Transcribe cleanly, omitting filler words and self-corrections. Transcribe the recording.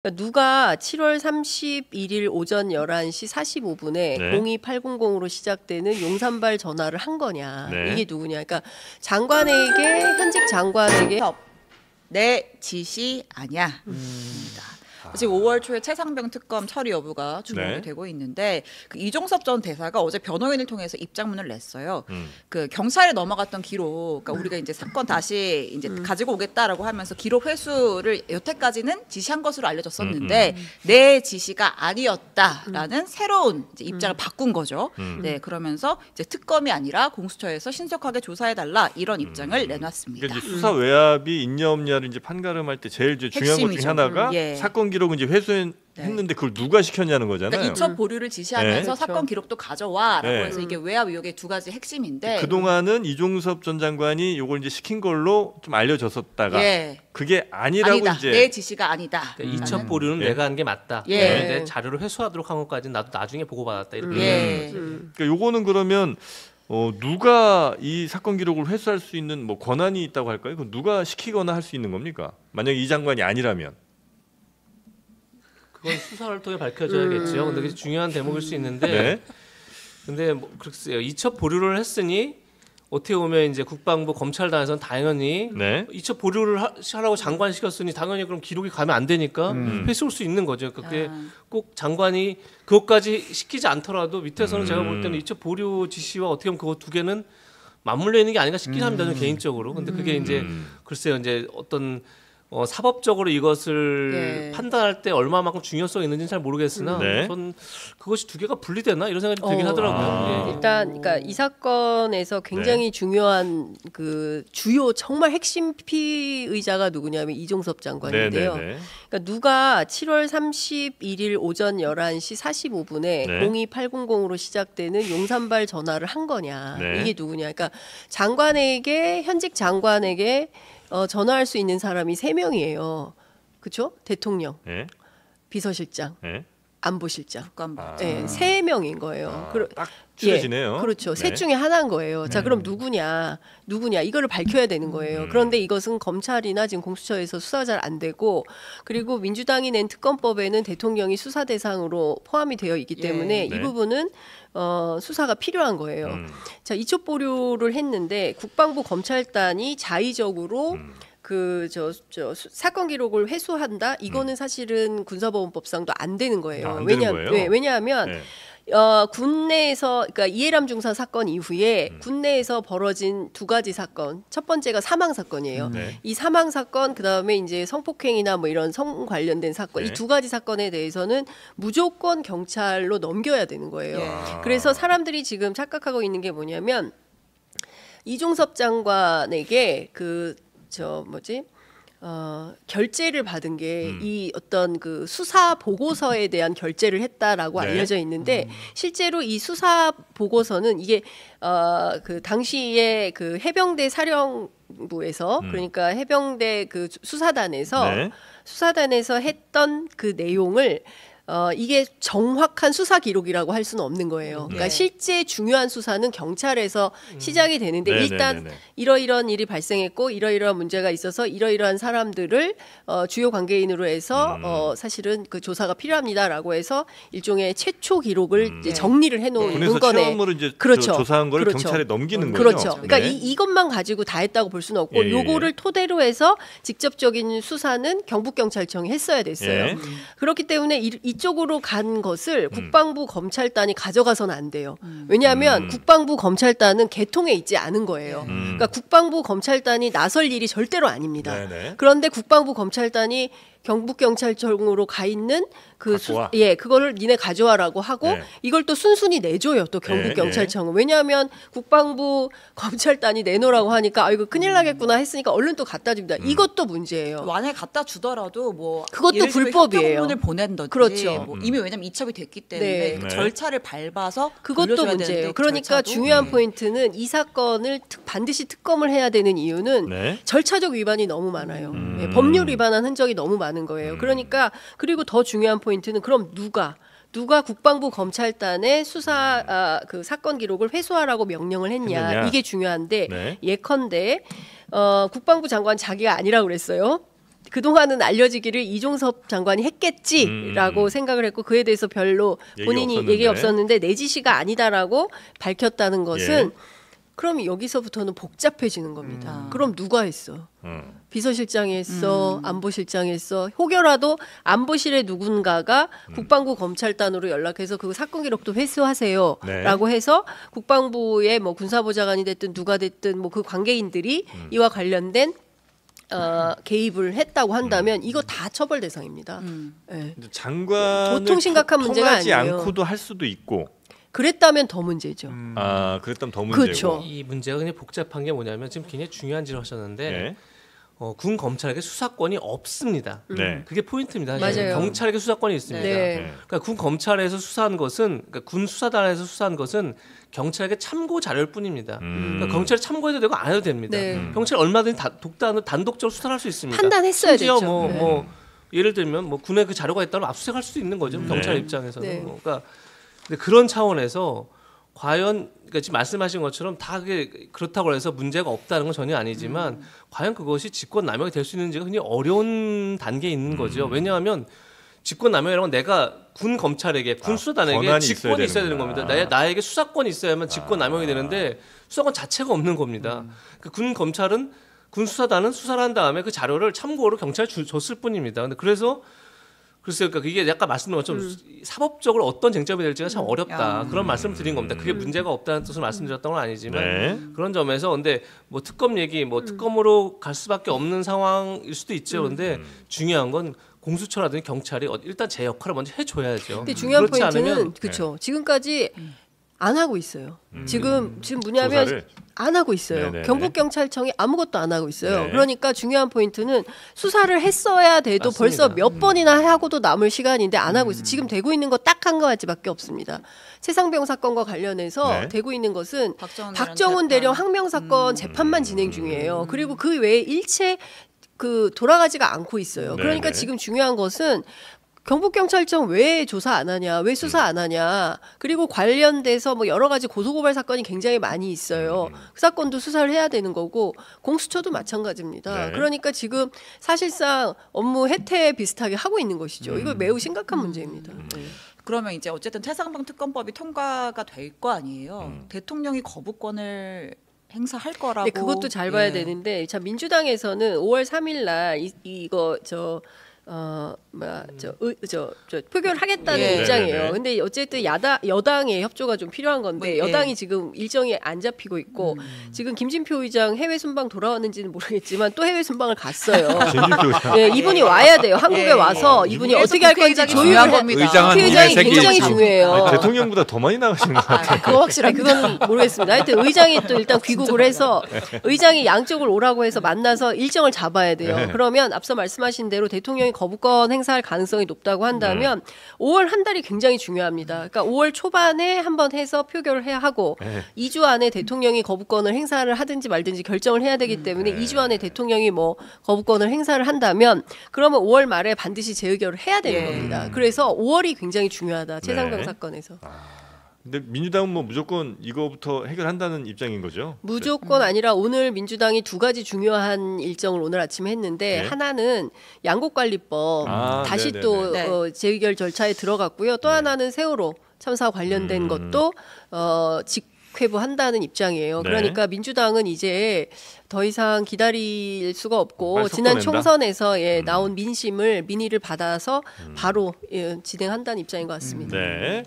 그러니까 누가 7월 31일 오전 11시 45분에 네. 02800으로 시작되는 용산발 전화를 한 거냐. 네. 이게 누구냐. 그러니까 장관에게 현직 장관에게 내 지시 아니야. 지금 5월 초에 최상병 특검 처리 여부가 주목이 네. 되고 있는데 그 이종섭 전 대사가 어제 변호인을 통해서 입장문을 냈어요. 음. 그 경찰에 넘어갔던 기록, 그러니까 우리가 이제 사건 다시 이제 가지고 오겠다라고 하면서 기록 회수를 여태까지는 지시한 것으로 알려졌었는데 내 지시가 아니었다라는 새로운 이제 입장을 바꾼 거죠. 네, 그러면서 이제 특검이 아니라 공수처에서 신속하게 조사해달라 이런 입장을 내놨습니다. 그러니까 이제 수사 외압이 있냐 없냐를 이제 판가름할 때 제일 이제 중요한 것 중에 핵심이죠. 하나가 예. 사건 기록은 이제 회수했는데 그걸 누가 시켰냐는 거잖아요. 그러니까 이첩 보류를 지시하면서 네. 사건 기록도 가져와라고 네. 해서 이게 외압 의혹의 두 가지 핵심인데 그동안은 이종섭 전 장관이 요걸 이제 시킨 걸로 좀 알려졌었다가 예. 그게 아니라고 아니다. 이제 내 지시가 아니다. 그러니까 이첩 보류는 예. 내가 한 게 맞다. 예. 그런데 자료를 회수하도록 한 것까지는 나도 나중에 보고받았다. 이렇게. 예. 그러니까 요거는 그러면 누가 이 사건 기록을 회수할 수 있는 뭐 권한이 있다고 할까요? 그 누가 시키거나 할 수 있는 겁니까? 만약 이 장관이 아니라면. 그건 수사를 통해 밝혀져야겠죠. 근데 그게 중요한 대목일 수 있는데, 네. 근데 뭐 글쎄요. 이첩 보류를 했으니 어떻게 보면 이제 국방부 검찰단에서는 당연히 네. 이첩 보류를 하라고 장관 시켰으니 당연히 그럼 기록이 가면 안 되니까 회수할 수 있는 거죠. 그러니까 그게 꼭 장관이 그것까지 시키지 않더라도 밑에서는 제가 볼 때는 이첩 보류 지시와 어떻게 보면 그거 두 개는 맞물려 있는 게 아닌가 싶긴 합니다. 저는 개인적으로. 근데 그게 이제 글쎄요. 이제 어떤 사법적으로 이것을 예. 판단할 때 얼마만큼 중요성이 있는지는 잘 모르겠으나 네. 전 그것이 두 개가 분리되나 이런 생각이 들긴 하더라고요. 예. 일단 그러니까 이 사건에서 굉장히 중요한 그 주요 정말 핵심 피의자가 누구냐면 이종섭 장관인데요. 네. 그러니까 누가 7월 31일 오전 11시 45분에 네. 02800으로 시작되는 용산발 전화를 한 거냐. 네. 이게 누구냐. 그러니까 장관에게 현직 장관에게 전화할 수 있는 사람이 3명이에요. 그렇죠? 대통령, 네. 비서실장, 네. 안보실장. 국감부. 네, 3명인 거예요. 딱 추려지네요. 예, 그렇죠. 네. 셋 중에 하나인 거예요. 자, 그럼 누구냐 이거를 밝혀야 되는 거예요. 그런데 이것은 검찰이나 지금 공수처에서 수사가 잘 안 되고, 그리고 민주당이 낸 특검법에는 대통령이 수사 대상으로 포함이 되어 있기 때문에 네. 이 부분은 수사가 필요한 거예요. 자, 이첩 보류를 했는데 국방부 검찰단이 자의적으로 사건 기록을 회수한다. 이거는 사실은 군사보건법상도 안 되는 거예요. 안 되는 거예요? 왜냐하면 네. 군내에서, 그러니까 이해람 중사 사건 이후에 군내에서 벌어진 두 가지 사건. 첫 번째가 사망 사건이에요. 네. 이 사망 사건, 그 다음에 이제 성폭행이나 뭐 이런 성 관련된 사건, 네. 이 두 가지 사건에 대해서는 무조건 경찰로 넘겨야 되는 거예요. 예. 그래서 사람들이 지금 착각하고 있는 게 뭐냐면 이종섭 장관에게 결재를 받은 게 이 어떤 그 수사 보고서에 대한 결재를 했다라고 네. 알려져 있는데 실제로 이 수사 보고서는 이게 그 당시에 그 해병대 사령부에서 그러니까 해병대 그 수사단에서 네. 했던 그 내용을 이게 정확한 수사 기록이라고 할 수는 없는 거예요. 그러니까 실제 중요한 수사는 경찰에서 시작이 되는데 일단 이러이러한 일이 발생했고 이러이러한 문제가 있어서 이러이러한 사람들을 주요 관계인으로 해서 사실은 그 조사가 필요합니다라고 해서 일종의 최초 기록을 이제 정리를 해놓은 군에서 문건에 체험으로 이제 그렇죠. 조사한 거를 그렇죠. 경찰에 넘기는 거죠. 그렇죠. 그러니까 네. 이것만 가지고 다 했다고 볼 수는 없고 예. 요거를 토대로 해서 직접적인 수사는 경북경찰청이 했어야 됐어요. 예. 그렇기 때문에 이쪽으로 간 것을 국방부 검찰단이 가져가서는 안 돼요. 왜냐하면 국방부 검찰단은 개통에 있지 않은 거예요. 그러니까 국방부 검찰단이 나설 일이 절대로 아닙니다. 네네. 그런데 국방부 검찰단이 경북경찰청으로 가 있는 갖고 와. 그거를 니네 가져와라고 하고 네. 이걸 또 순순히 내줘요. 또 경북경찰청은. 왜냐하면 국방부 검찰단이 내놓으라고 하니까 이거 큰일 나겠구나 했으니까 얼른 또 갖다 줍니다. 이것도 문제예요. 만약에 갖다 주더라도 뭐 그것도 예를 들면 불법이에요. 협조문을 보낸다든지 그렇죠. 뭐 이미 왜냐면 이첩이 됐기 때문에 네. 그 네. 절차를 밟아서 그것도 돌려줘야 문제예요. 되는데 그러니까 절차도 중요한 포인트는 이 사건을 반드시 특검을 해야 되는 이유는 네. 절차적 위반이 너무 많아요. 예, 법률 위반한 흔적이 너무 많은 거예요. 그러니까 그리고 더 중요한 포인트는 그럼 누가 국방부 검찰단의 수사 그 사건 기록을 회수하라고 명령을 했냐. 했느냐. 이게 중요한데 네. 예컨대 국방부 장관 자기가 아니라고 그랬어요. 그동안은 알려지기를 이종섭 장관이 했겠지라고 생각을 했고 그에 대해서 별로 본인이 얘기 없었는데 내 지시가 아니다라고 밝혔다는 것은 그럼 여기서부터는 복잡해지는 겁니다. 그럼 누가 했어? 비서실장이 했어? 안보실장이 했어? 혹여라도 안보실의 누군가가 국방부 검찰단으로 연락해서 그 사건 기록도 회수하세요 라고 해서 국방부의 뭐 군사보좌관이 됐든 누가 됐든 뭐 그 관계인들이 이와 관련된 개입을 했다고 한다면 이거 다 처벌 대상입니다. 네. 장관을 보통 심각한 문제가 통하지 아니에요. 않고도 할 수도 있고. 그랬다면 더 문제죠. 그랬다면 더 문제고. 그렇죠. 이 문제가 굉장히 복잡한 게 뭐냐면 지금 굉장히 중요한 질을 하셨는데 네. 군 검찰에게 수사권이 없습니다. 네. 그게 포인트입니다. 맞아요. 경찰에게 수사권이 있습니다. 네. 그러니까 군 검찰에서 수사한 것은 그러니까 군 수사단에서 수사한 것은 경찰에게 참고 자료일 뿐입니다. 그러니까 경찰이 참고해도 되고 안 해도 됩니다. 네. 경찰 얼마든지 단독적으로 수사를 할 수 있습니다. 판단했어야 심지어 됐죠. 뭐 예를 들면 뭐 군에 그 자료가 있다면 압수수색할 수도 있는 거죠. 경찰 입장에서는. 네. 그러니까 근데 그런 차원에서 과연 그러니까 지금 말씀하신 것처럼 다 그게 그렇다고 해서 문제가 없다는 건 전혀 아니지만 과연 그것이 직권 남용이 될 수 있는지가 굉장히 어려운 단계에 있는 거죠. 왜냐하면 직권 남용이라는 건 내가 군 검찰에게 군 수사단에게 권한이 직권이 있어야 되는 되는구나. 겁니다. 나에게 수사권이 있어야만 직권 남용이 되는데 수사권 자체가 없는 겁니다. 그 군 검찰은 군 수사단은 수사를 한 다음에 그 자료를 참고로 경찰에 줬을 뿐입니다. 근데 그래서 글쎄요, 그러니까 이게 약간 말씀드린 것처럼 사법적으로 어떤 쟁점이 될지가 참 어렵다. 그런 말씀을 드린 겁니다. 그게 문제가 없다는 뜻을 말씀드렸던 건 아니지만 그런 점에서 근데 뭐 특검 얘기, 뭐 특검으로 갈 수밖에 없는 상황일 수도 있죠. 근데 중요한 건 공수처라든지 경찰이 일단 제 역할을 먼저 해줘야죠. 근데 중요한 그렇지 포인트는 않으면 그렇죠. 지금까지 안 하고 있어요. 지금 뭐냐면 조사를? 안 하고 있어요. 네네네. 경북경찰청이 아무것도 안 하고 있어요. 네. 그러니까 중요한 포인트는 수사를 했어야 돼도 맞습니다. 벌써 몇 번이나 하고도 남을 시간인데 안 하고 있어요. 지금 되고 있는 거 딱 한 가지밖에 없습니다. 최상병 사건과 관련해서 네. 되고 있는 것은 박정훈 박정훈 대령 항명 사건 재판만 진행 중이에요. 그리고 그 외에 일체 돌아가지가 않고 있어요. 그러니까 네네. 지금 중요한 것은 경북경찰청 왜 조사 안 하냐, 왜 수사 안 하냐, 그리고 관련돼서 뭐 여러 가지 고소고발 사건이 굉장히 많이 있어요. 그 사건도 수사를 해야 되는 거고 공수처도 마찬가지입니다. 네. 그러니까 지금 사실상 업무 해태 비슷하게 하고 있는 것이죠. 이거 매우 심각한 문제입니다. 네. 그러면 이제 어쨌든 최상병 특검법이 통과가 될 거 아니에요. 대통령이 거부권을 행사할 거라고. 근데 그것도 잘 봐야 예. 되는데, 자 민주당에서는 5월 3일 날 이거 표결을 하겠다는 예. 입장이에요. 네네네. 근데 어쨌든 여당의 협조가 좀 필요한 건데 예. 여당이 지금 일정이 안 잡히고 있고 지금 김진표 의장 해외 순방 돌아왔는지는 모르겠지만 또 해외 순방을 갔어요. 진주표 네, 이분이 와야 돼요. 한국에 예. 와서 이분이 어떻게 할 건지 조율을 중요한 해. 겁니다. 의장은 국회의장이 국내 굉장히 세계 중요해요. 아니, 대통령보다 더 많이 나가시는 것 같아요. 그거 확실한 그건 모르겠습니다. 하여튼 의장이 또 일단 귀국을 해서 의장이 양쪽을 오라고 해서 만나서 일정을 잡아야 돼요. 네. 그러면 앞서 말씀하신 대로 대통령이 거부권 행사할 가능성이 높다고 한다면 5월 한 달이 굉장히 중요합니다. 그러니까 5월 초반에 한번 해서 표결을 해야 하고 네. 2주 안에 대통령이 거부권을 행사를 하든지 말든지 결정을 해야 되기 때문에 2주 안에 대통령이 뭐 거부권을 행사를 한다면 그러면 5월 말에 반드시 재의결을 해야 되는 겁니다. 그래서 5월이 굉장히 중요하다. 최상병 네. 사건에서. 근데 민주당은 뭐 무조건 이거부터 해결한다는 입장인 거죠? 무조건 아니라 오늘 민주당이 두 가지 중요한 일정을 오늘 아침에 했는데 네. 하나는 양곡관리법 다시 네네네. 또 네. 재의결 절차에 들어갔고요. 또 하나는 세월호 참사 관련된 것도 직회부한다는 입장이에요. 네. 그러니까 민주당은 이제 더 이상 기다릴 수가 없고 빨리 지난 섞어낸다? 총선에서 나온 민의를 받아서 바로 진행한다는 입장인 것 같습니다. 네.